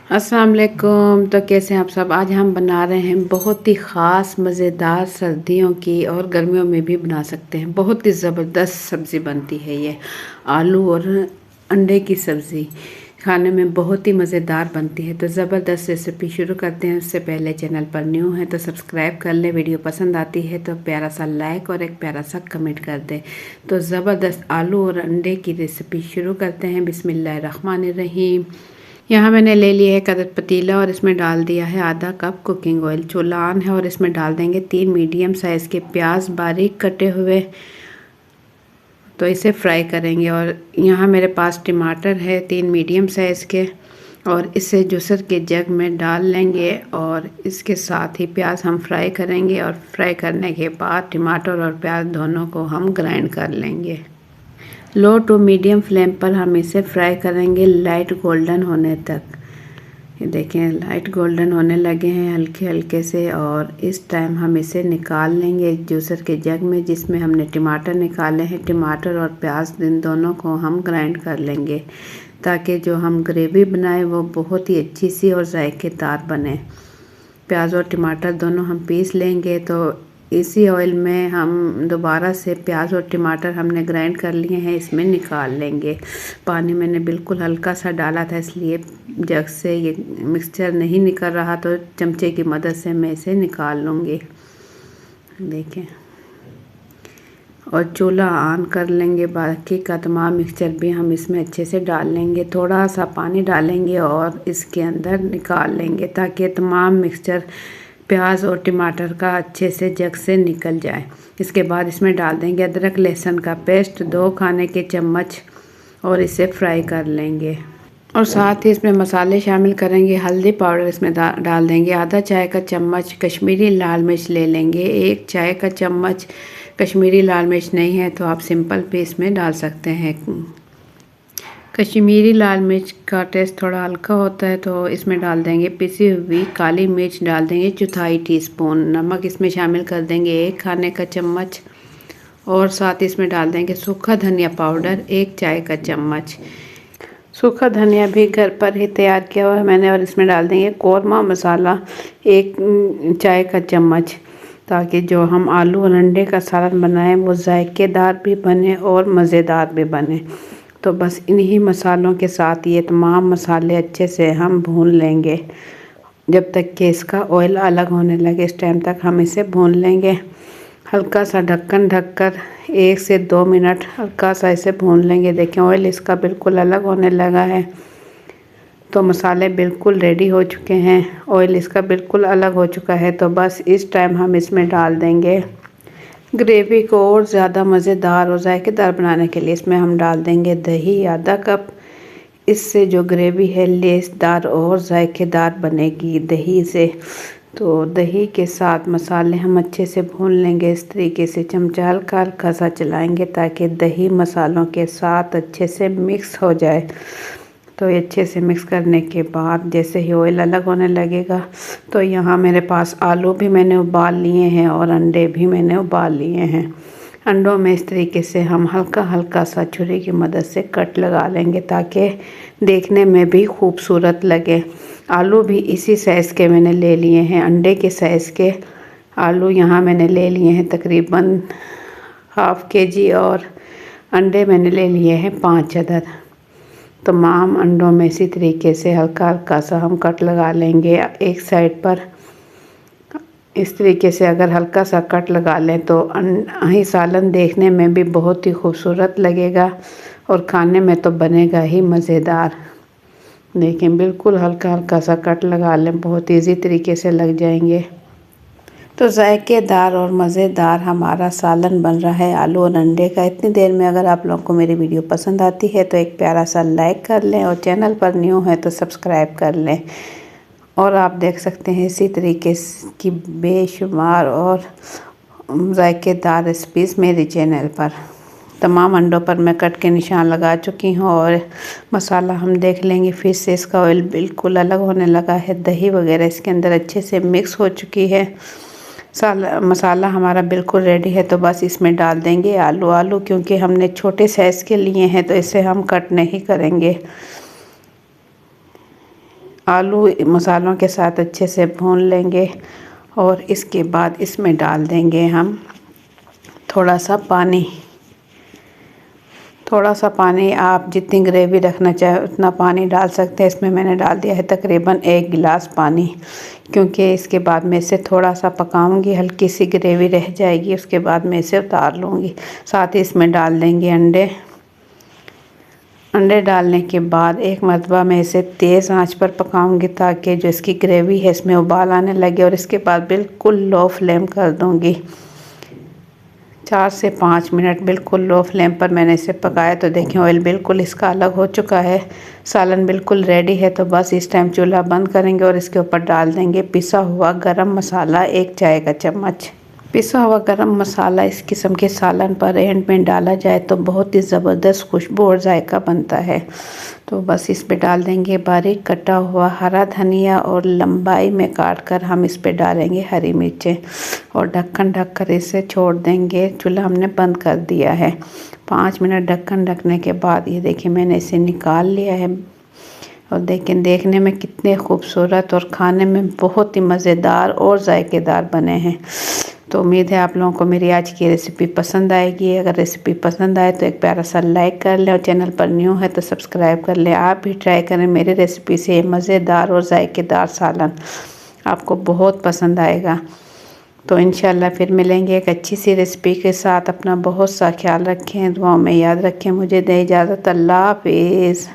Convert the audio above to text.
अस्सलाम वालेकुम। तो कैसे हैं आप सब। आज हम बना रहे हैं बहुत ही ख़ास मज़ेदार सर्दियों की और गर्मियों में भी बना सकते हैं, बहुत ही ज़बरदस्त सब्ज़ी बनती है ये। आलू और अंडे की सब्ज़ी खाने में बहुत ही मज़ेदार बनती है। तो ज़बरदस्त रेसिपी शुरू करते हैं। उससे पहले चैनल पर न्यू है तो सब्सक्राइब कर लें, वीडियो पसंद आती है तो प्यारा सा लाइक और एक प्यारा सा कमेंट कर दें। तो ज़बरदस्त आलू और अंडे की रेसिपी शुरू करते हैं। बिस्मिल्लाहिर्रहमानिर्रहीम। यहाँ मैंने ले लिया है कदर पतीला और इसमें डाल दिया है आधा कप कुकिंग ऑयल। चूल्हा ऑन है और इसमें डाल देंगे 3 मीडियम साइज़ के प्याज बारीक कटे हुए। तो इसे फ्राई करेंगे। और यहाँ मेरे पास टमाटर है 3 मीडियम साइज़ के और इसे जूसर के जग में डाल लेंगे और इसके साथ ही प्याज हम फ्राई करेंगे। और फ्राई करने के बाद टमाटर और प्याज दोनों को हम ग्राइंड कर लेंगे। लो टू मीडियम फ्लेम पर हम इसे फ्राई करेंगे लाइट गोल्डन होने तक। ये देखें लाइट गोल्डन होने लगे हैं हल्के हल्के से। और इस टाइम हम इसे निकाल लेंगे जूसर के जग में जिसमें हमने टमाटर निकाले हैं। टमाटर और प्याज इन दोनों को हम ग्राइंड कर लेंगे ताकि जो हम ग्रेवी बनाए वो बहुत ही अच्छी सी और जायकेदार बने। प्याज और टमाटर दोनों हम पीस लेंगे। तो इसी ऑयल में हम दोबारा से प्याज और टमाटर हमने ग्राइंड कर लिए हैं इसमें निकाल लेंगे। पानी मैंने बिल्कुल हल्का सा डाला था इसलिए जग से ये मिक्सचर नहीं निकल रहा, तो चमचे की मदद से मैं इसे निकाल लूँगी। देखें और चूल्हा ऑन कर लेंगे। बाकी का तमाम मिक्सचर भी हम इसमें अच्छे से डाल लेंगे। थोड़ा सा पानी डालेंगे और इसके अंदर निकाल लेंगे ताकि तमाम मिक्सचर प्याज और टमाटर का अच्छे से जग से निकल जाए। इसके बाद इसमें डाल देंगे अदरक लहसुन का पेस्ट 2 खाने के चम्मच और इसे फ्राई कर लेंगे। और साथ ही इसमें मसाले शामिल करेंगे। हल्दी पाउडर इसमें डाल देंगे आधा चाय का चम्मच। कश्मीरी लाल मिर्च ले लेंगे 1 चाय का चम्मच। कश्मीरी लाल मिर्च नहीं है तो आप सिंपल भी इसमें डाल सकते हैं। कश्मीरी लाल मिर्च का टेस्ट थोड़ा हल्का होता है तो इसमें डाल देंगे पिसी हुई काली मिर्च डाल देंगे 1/4 टीस्पून। नमक इसमें शामिल कर देंगे 1 खाने का चम्मच। और साथ इसमें डाल देंगे सूखा धनिया पाउडर 1 चाय का चम्मच। सूखा धनिया भी घर पर ही तैयार किया हुआ है मैंने। और इसमें डाल देंगे कौरमा मसाला 1 चाय का चम्मच ताकि जो हम आलू और अंडे का सालन बनाएं वो जायकेदार भी बने और मज़ेदार भी बने। तो बस इन्हीं मसालों के साथ ये तमाम मसाले अच्छे से हम भून लेंगे जब तक कि इसका ऑयल अलग होने लगे। इस टाइम तक हम इसे भून लेंगे। हल्का सा ढक्कन ढककर 1 से 2 मिनट हल्का सा इसे भून लेंगे। देखें ऑयल इसका बिल्कुल अलग होने लगा है। तो मसाले बिल्कुल रेडी हो चुके हैं, ऑयल इसका बिल्कुल अलग हो चुका है। तो बस इस टाइम हम इसमें डाल देंगे ग्रेवी को और ज़्यादा मज़ेदार और जायकेदार बनाने के लिए इसमें हम डाल देंगे दही आधा कप। इससे जो ग्रेवी है लेसदार और जायकेदार बनेगी दही से। तो दही के साथ मसाले हम अच्छे से भून लेंगे। इस तरीके से चमचा हल्का हल्का सा चलाएंगे ताकि दही मसालों के साथ अच्छे से मिक्स हो जाए। तो ये अच्छे से मिक्स करने के बाद जैसे ही ऑयल अलग होने लगेगा तो यहाँ मेरे पास आलू भी मैंने उबाल लिए हैं और अंडे भी मैंने उबाल लिए हैं। अंडों में इस तरीके से हम हल्का हल्का सा छुरी की मदद से कट लगा लेंगे ताकि देखने में भी खूबसूरत लगे। आलू भी इसी साइज़ के मैंने ले लिए हैं। अंडे के साइज़ के आलू यहाँ मैंने ले लिए हैं तकरीबन ½ kg और अंडे मैंने ले लिए हैं 5 अदद। तमाम अंडों में इसी तरीके से हल्का हल्का सा हम कट लगा लेंगे एक साइड पर। इस तरीके से अगर हल्का सा कट लगा लें तो ही सालन देखने में भी बहुत ही खूबसूरत लगेगा और खाने में तो बनेगा ही मज़ेदार। देखें बिल्कुल हल्का हल्का सा कट लगा लें, बहुत इजी तरीके से लग जाएंगे। तो जायकेदार और मज़ेदार हमारा सालन बन रहा है आलू और अंडे का। इतनी देर में अगर आप लोगों को मेरी वीडियो पसंद आती है तो एक प्यारा सा लाइक कर लें और चैनल पर न्यू है तो सब्सक्राइब कर लें। और आप देख सकते हैं इसी तरीके की बेशुमार और जायकेदार रेसिपीज़ मेरे चैनल पर। तमाम अंडों पर मैं कट के निशान लगा चुकी हूँ। और मसाला हम देख लेंगे फिर से इसका ऑयल बिल्कुल अलग होने लगा है। दही वगैरह इसके अंदर अच्छे से मिक्स हो चुकी है। मसाला हमारा बिल्कुल रेडी है। तो बस इसमें डाल देंगे आलू। आलू क्योंकि हमने छोटे साइज़ के लिए हैं तो इसे हम कट नहीं करेंगे। आलू मसालों के साथ अच्छे से भून लेंगे और इसके बाद इसमें डाल देंगे हम थोड़ा सा पानी। थोड़ा सा पानी, आप जितनी ग्रेवी रखना चाहे उतना पानी डाल सकते हैं। इसमें मैंने डाल दिया है तकरीबन 1 गिलास पानी, क्योंकि इसके बाद मैं इसे थोड़ा सा पकाऊंगी, हल्की सी ग्रेवी रह जाएगी, उसके बाद मैं इसे उतार लूँगी। साथ ही इसमें डाल देंगे अंडे। अंडे डालने के बाद एक मरतबा मैं इसे तेज़ आंच पर पकाऊंगी ताकि जो इसकी ग्रेवी है इसमें उबाल आने लगे, और इसके बाद बिल्कुल लो फ्लेम कर दूँगी। 4 से 5 मिनट बिल्कुल लो फ्लेम पर मैंने इसे पकाया तो देखें ऑयल बिल्कुल इसका अलग हो चुका है। सालन बिल्कुल रेडी है। तो बस इस टाइम चूल्हा बंद करेंगे और इसके ऊपर डाल देंगे पिसा हुआ गरम मसाला 1 चाय का चम्मच। पिसा हुआ गरम मसाला इस किस्म के सालन पर एंड में डाला जाए तो बहुत ही ज़बरदस्त खुशबू और जायका बनता है। तो बस इस पे डाल देंगे बारीक कटा हुआ हरा धनिया और लंबाई में काट कर हम इस पे डालेंगे हरी मिर्चें और ढक्कन ढक कर इसे छोड़ देंगे। चूल्हा हमने बंद कर दिया है। 5 मिनट ढक्कन ढकने के बाद ये देखिए मैंने इसे निकाल लिया है और देखें देखने में कितने खूबसूरत और खाने में बहुत ही मज़ेदार और जायकेदार बने हैं। तो उम्मीद है आप लोगों को मेरी आज की रेसिपी पसंद आएगी। अगर रेसिपी पसंद आए तो एक प्यारा सा लाइक कर लें और चैनल पर न्यू है तो सब्सक्राइब कर लें। आप भी ट्राई करें मेरी रेसिपी से मज़ेदार और जायकेदार सालन, आपको बहुत पसंद आएगा। तो इंशाल्लाह फिर मिलेंगे एक अच्छी सी रेसिपी के साथ। अपना बहुत सा ख्याल रखें, दुआओं में याद रखें। मुझे दें इजाज़त। अल्लाह हाफिज़।